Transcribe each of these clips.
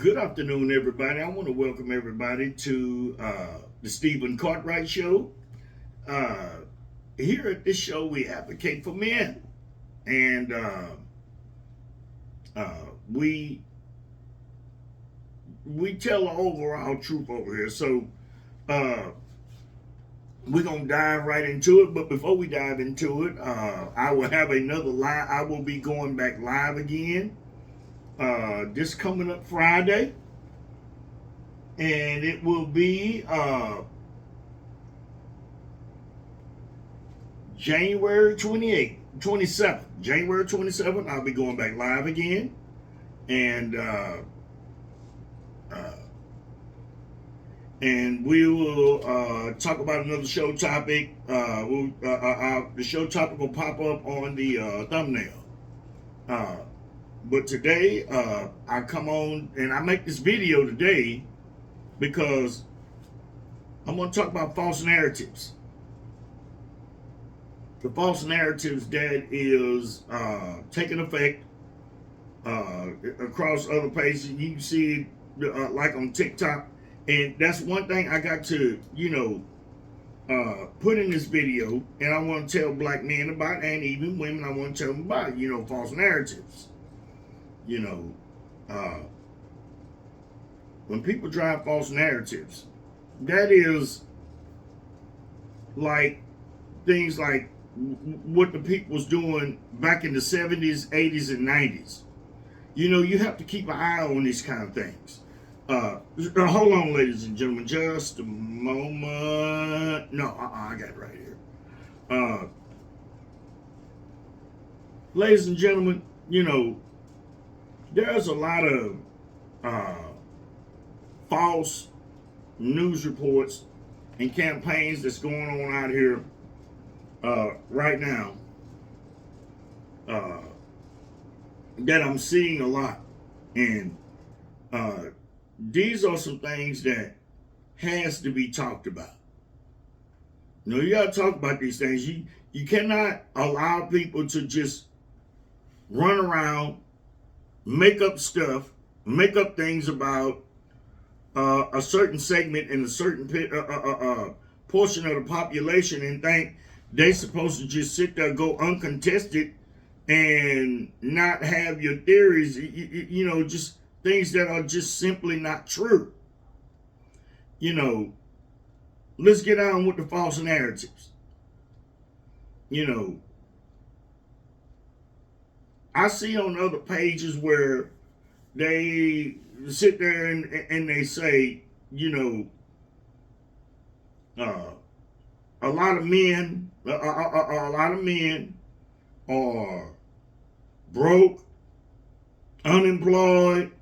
Good afternoon, everybody. I want to welcome everybody to the Stephen Cartwright Show. Uh, Here at this show, we advocate for men, and we tell the overall truth over here. So uh, we're gonna dive right into it. But before we dive into it, I will have another live. I will be going back live again this coming up Friday, and it will be January 28th, 27th. January 27th, I'll be going back live again. And uh, we will talk about another show topic. The show topic will pop up on the thumbnail. But today, I come on and I make this video today because I'm going to talk about false narratives. The false narratives that is taking effect across other places. You can see it like on TikTok. And that's one thing I got to, put in this video. And I want to tell black men about, and even women, I want to tell them about, false narratives. When people drive false narratives, that is like things like what the people was doing back in the 70s, 80s, and 90s. You have to keep an eye on these kind of things. Hold on, ladies and gentlemen, just a moment. No, I got it right here. Ladies and gentlemen, there's a lot of false news reports and campaigns that's going on out here right now that I'm seeing a lot. And these are some things that has to be talked about. You got to talk about these things. You cannot allow people to just run around, make up stuff, make up things about a certain segment and a certain portion of the population and think they're supposed to just sit there, go uncontested, and not have your theories, just things that are just simply not true. Let's get on with the false narratives. I see on other pages where they sit there and they say, a lot of men are broke, unemployed,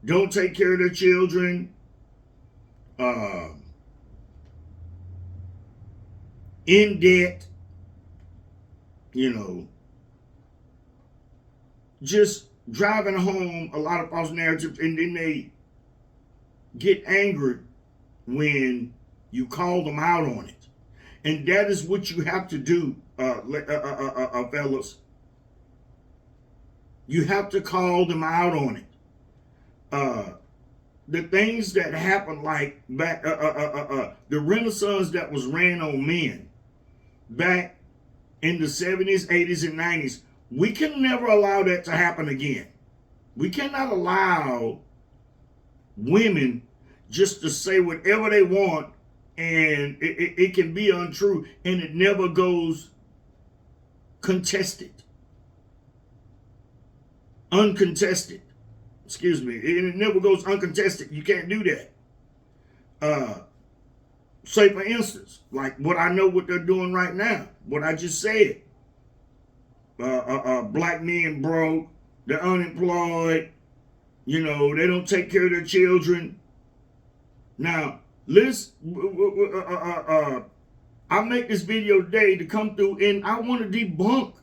don't take care of their children, in debt, just driving home a lot of false narratives, and then they get angry when you call them out on it. And that is what you have to do, fellas. You have to call them out on it. The things that happened, like back, the renaissance that was ran on men back in the 70s, 80s, and 90s, we can never allow that to happen again. We cannot allow women just to say whatever they want, and it can be untrue, and it never goes uncontested. Excuse me. It never goes uncontested. You can't do that. Say, for instance, like what I know what they're doing right now, what I just said. Black men broke, they're unemployed, they don't take care of their children. Now, I make this video today to come through, and I want to debunk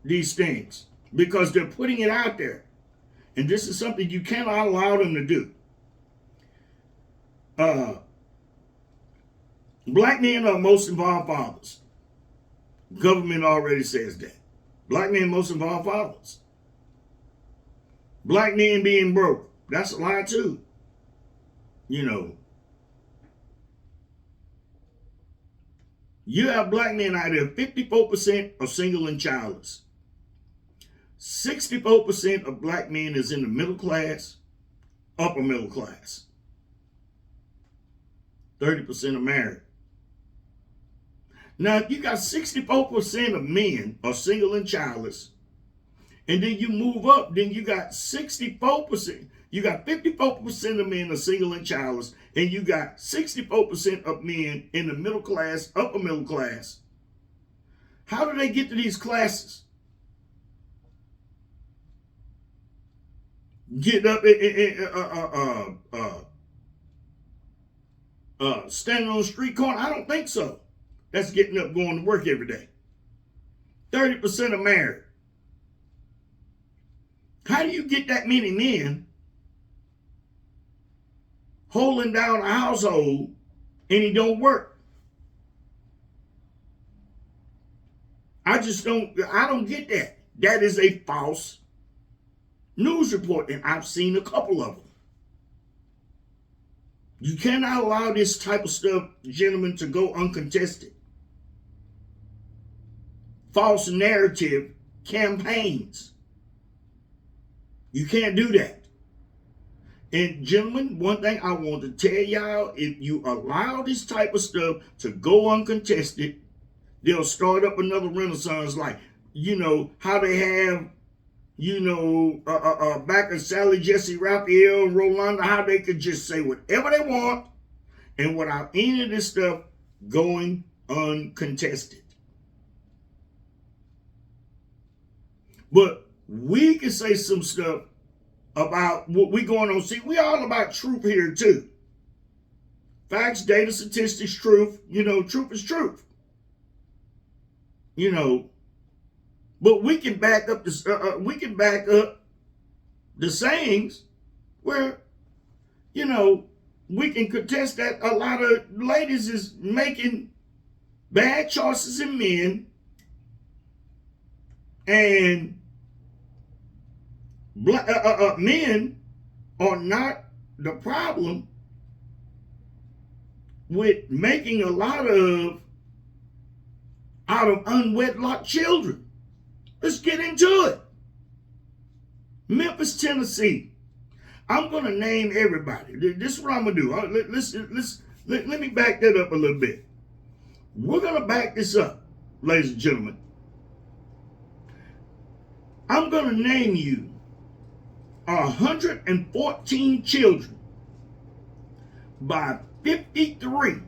these things because they're putting it out there. And this is something you cannot allow them to do. Black men are most involved fathers. Government already says that. Black men most involved fathers. Black men being broke. That's a lie too. You know, you have black men out there, 54% are single and childless. 64% of black men is in the middle class, upper middle class. 30% are married. Now, if you got 64% of men are single and childless, and then you move up, then you got 64%. You got 54% of men are single and childless, and you got 64% of men in the middle class, upper middle class. How do they get to these classes? Get up standing on the street corner? I don't think so. That's getting up, going to work every day. 30% are married. How do you get that many men holding down a household and he don't work? I don't get that. That is a false news report, and I've seen a couple of them. You cannot allow this type of stuff, gentlemen, to go uncontested. False narrative campaigns. You can't do that. And gentlemen, one thing I want to tell y'all, if you allow this type of stuff to go uncontested, they'll start up another renaissance, like, how they have, back in Sally, Jesse, Raphael, Rolanda, how they could just say whatever they want and without any of this stuff going uncontested. But we can say some stuff about what we're going on. See, we all about truth here too. Facts, data, statistics, truth. Truth is truth. But we can back up the sayings where, we can contest that a lot of ladies is making bad choices in men, and men are not the problem with making a lot out of unwedlock children. Let's get into it. Memphis, Tennessee. I'm going to name everybody. This is what I'm going to do. Let me back that up a little bit. We're going to back this up, ladies and gentlemen. I'm going to name you 114 children by 53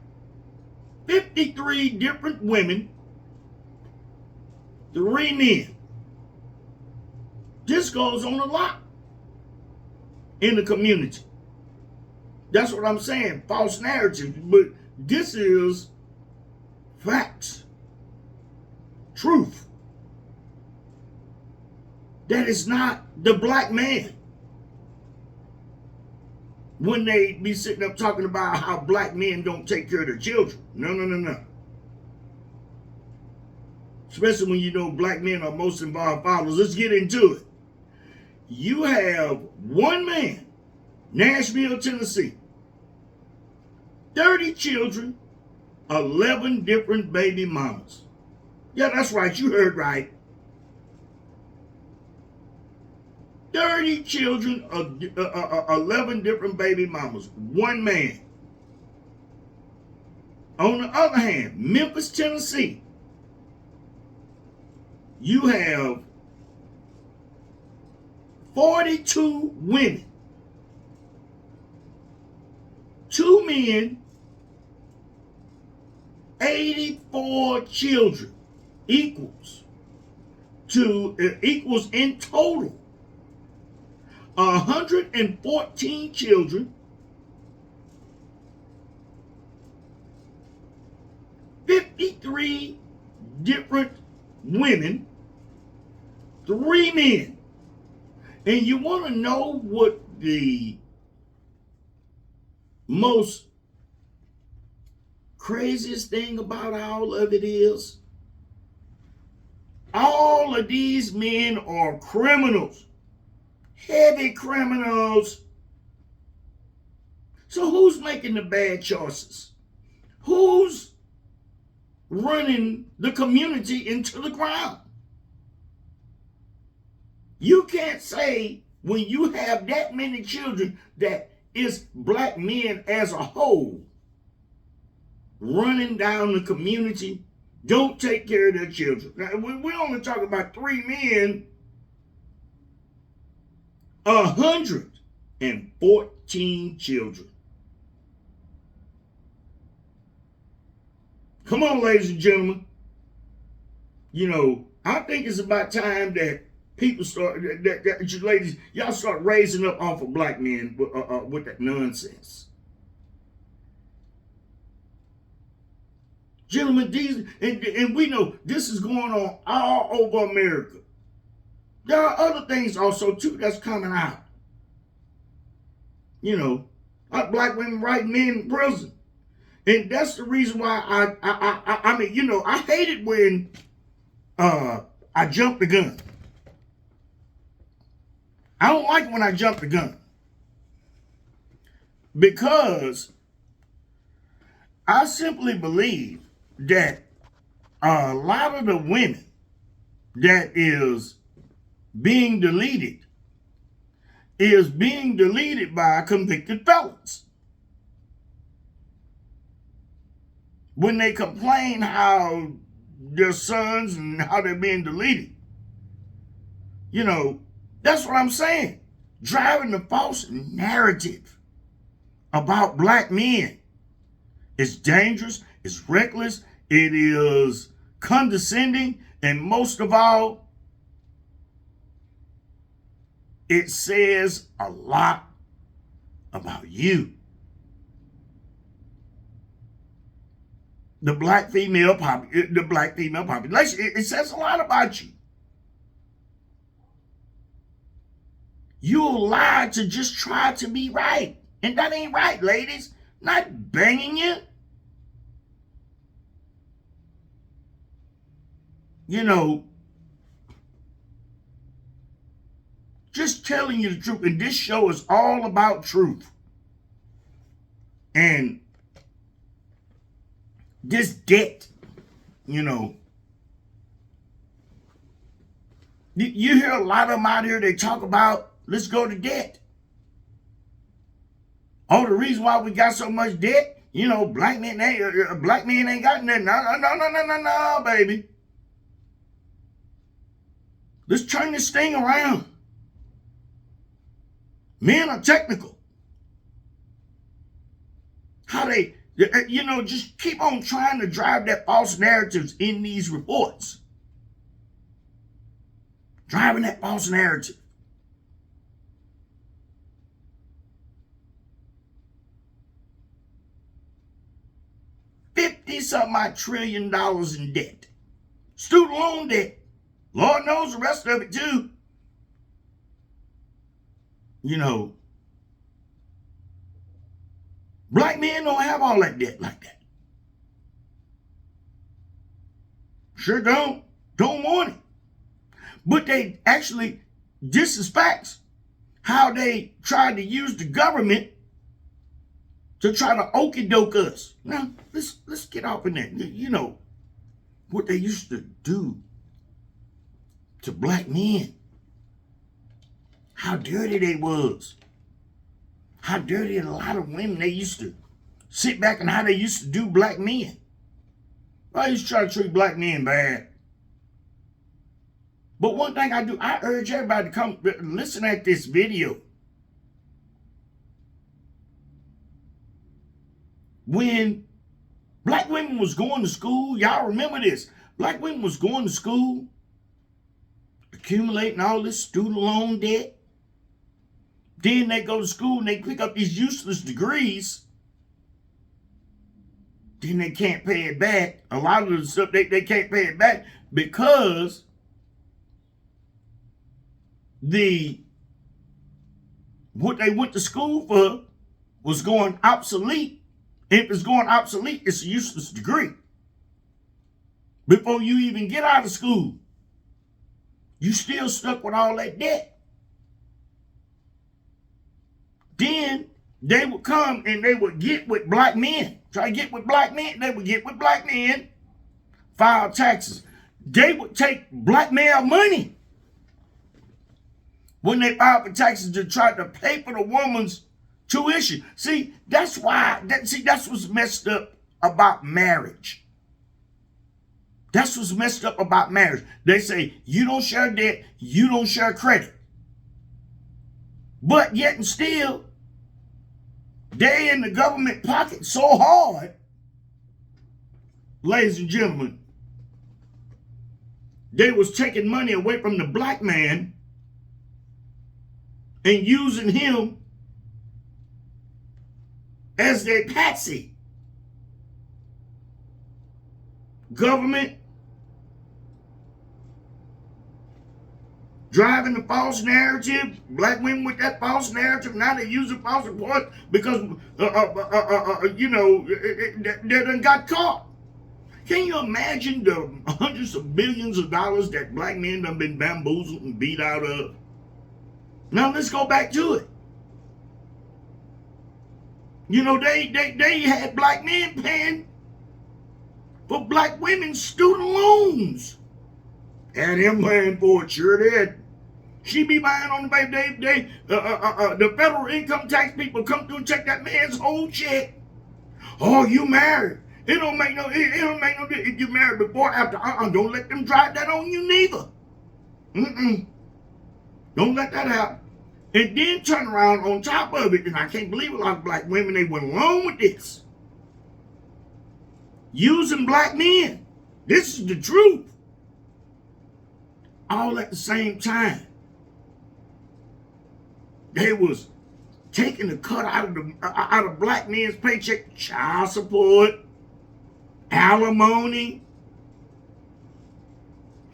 different women, 3 men. This goes on a lot in the community. That's what I'm saying, false narrative. But this is facts, truth. That is not the black man. When they be sitting up talking about how black men don't take care of their children. No. Especially when black men are most involved fathers. Let's get into it. You have one man, Nashville, Tennessee, 30 children, 11 different baby mamas. Yeah, that's right. You heard right. 30 children, 11 different baby mamas, one man. On the other hand, Memphis, Tennessee, you have 42 women, 2 men, 84 children, equals in total 114 children, 53 different women, 3 men. And you want to know what the most craziest thing about all of it is? All of these men are criminals. Heavy criminals. So who's making the bad choices? Who's running the community into the ground? You can't say when you have that many children that it's black men as a whole running down the community, don't take care of their children. Now, we only talk about 3 men, 114 children. Come on, ladies and gentlemen. You know, I think it's about time that people start, that you ladies, y'all start raising up off of black men with that nonsense. Gentlemen, these, and we know this is going on all over America. There are other things also, too, that's coming out. You know, like black women writing men in prison. And that's the reason why I mean, you know, I hated when I jumped the gun. I don't like when I jump the gun. Because I simply believe that a lot of the women that is being deleted by convicted felons. When they complain how their sons and how they're being deleted. You know, that's what I'm saying. Driving the false narrative about black men is dangerous, it's reckless, it is condescending, and most of all, it says a lot about you. The black female population, it says a lot about you. You'll lie to just try to be right. And that ain't right, ladies. Not banging you. You know, just telling you the truth. And this show is all about truth. And this debt, you know, you hear a lot of them out here, they talk about, let's go to debt. Oh, the reason why we got so much debt, you know, black men ain't got nothing. No, baby. Let's turn this thing around. Men are technical. How they, you know, just keep on trying to drive that false narratives in these reports. Driving that false narrative. $50-something trillion in debt. Student loan debt. Lord knows the rest of it too. You know, black men don't have all that debt like that. Sure don't. Don't want it. But they actually, this is facts, how they tried to use the government to try to okey-doke us. Now, let's get off in that. You know, what they used to do to black men. How dirty they was. How dirty a lot of women they used to sit back and how they used to do black men. I used to try to treat black men bad. But one thing I do, I urge everybody to come listen at this video. When black women was going to school, y'all remember this. Black women was going to school, accumulating all this student loan debt. Then they go to school and they pick up these useless degrees. Then they can't pay it back. A lot of the stuff, they can't pay it back because what they went to school for was going obsolete. If it's going obsolete, it's a useless degree. Before you even get out of school, you still stuck with all that debt. Then They would come and they would get with black men. Try to get with black men. They would get with black men, file taxes. They would take black male money when they filed for taxes to try to pay for the woman's tuition. See, that's what's messed up about marriage. That's what's messed up about marriage. They say, you don't share debt, you don't share credit. But yet and still, they in the government pocket so hard, ladies and gentlemen, they was taking money away from the black man and using him as their patsy. Government driving the false narrative, black women with that false narrative. Now they're using false reports because, they done got caught. Can you imagine the hundreds of billions of dollars that black men done been bamboozled and beat out of? Now let's go back to it. You know, they had black men paying for black women's student loans. And him paying for it, sure did. She be buying on the baby. The federal income tax people come through and check that man's whole check. Oh, you married. It don't make no difference if you married before or after. Don't let them drive that on you neither. Don't let that happen. And then turn around on top of it, and I can't believe a lot of black women, they went along with this. Using black men. This is the truth. All at the same time. They was taking a cut out of black men's paycheck, child support, alimony.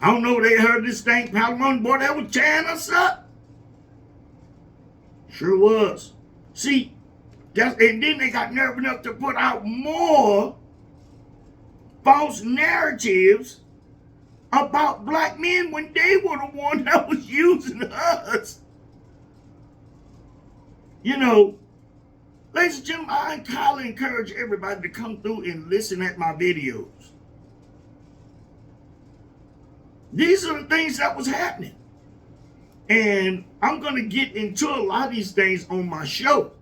I don't know if they heard this thing, alimony, boy, that was tearing us up. Sure was. See, and then they got nerve enough to put out more false narratives about black men when they were the one that was using us. You know, ladies and gentlemen, I highly encourage everybody to come through and listen at my videos. These are the things that was happening. And I'm going to get into a lot of these things on my show.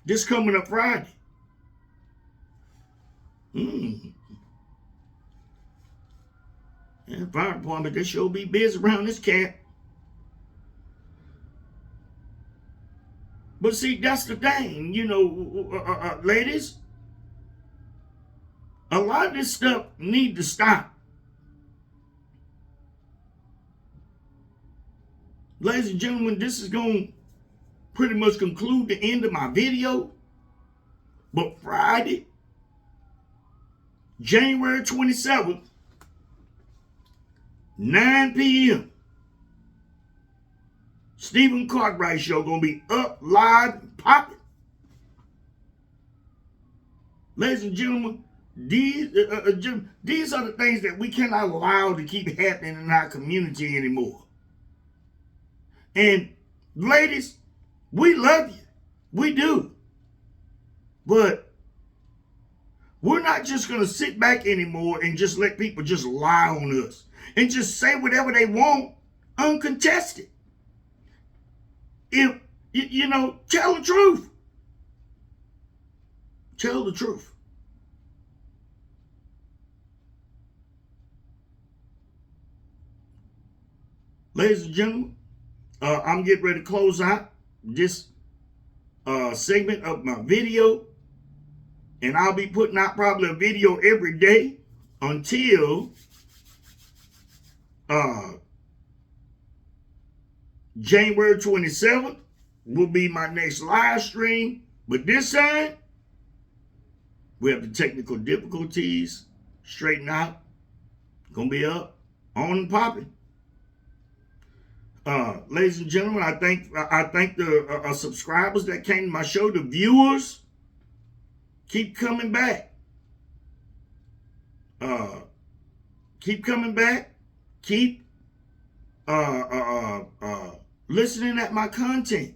This coming up Friday. And fire department, they sure be busy around this cat. But see, that's the thing, you know, ladies. A lot of this stuff need to stop. Ladies and gentlemen, this is going to pretty much conclude the end of my video. But Friday, January 27th, 9 p.m., Stephen Cartwright Show going to be up, live, and popping. Ladies and gentlemen, these are the things that we cannot allow to keep happening in our community anymore. And ladies, we love you. We do. But we're not just going to sit back anymore and just let people just lie on us and just say whatever they want uncontested. If, you know, tell the truth. Tell the truth. Ladies and gentlemen, I'm getting ready to close out this segment of my video. And I'll be putting out probably a video every day until January 27th will be my next live stream. But this time, we have the technical difficulties straightened out. Gonna be up, on and popping. Ladies and gentlemen, I thank the subscribers that came to my show, the viewers. Keep coming back. Keep coming back. Keep listening at my content.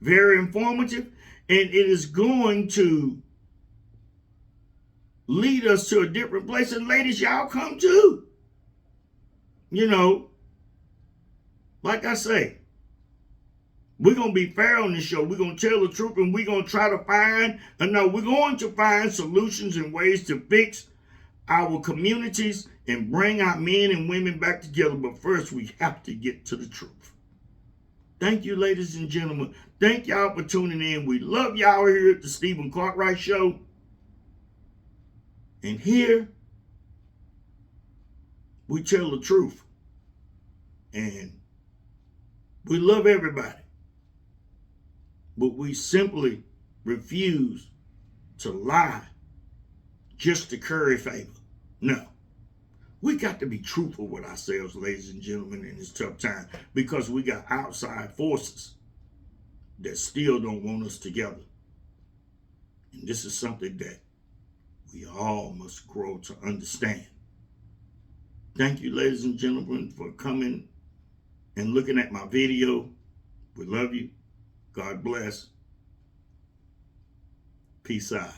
very informative, and it is going to lead us to a different place. And ladies, y'all come too. You know, like I say, we're going to be fair on this show. We're going to tell the truth, and we're going to try to find, we're going to find solutions and ways to fix our communities and bring our men and women back together. But first, we have to get to the truth. Thank you, ladies and gentlemen. Thank y'all for tuning in. We love y'all here at the Stephen Cartwright Show. And here, we tell the truth. And we love everybody. But we simply refuse to lie just to curry favor. No. We got to be truthful with ourselves, ladies and gentlemen, in this tough time, because we got outside forces that still don't want us together. And this is something that we all must grow to understand. Thank you, ladies and gentlemen, for coming and looking at my video. We love you. God bless. Peace out.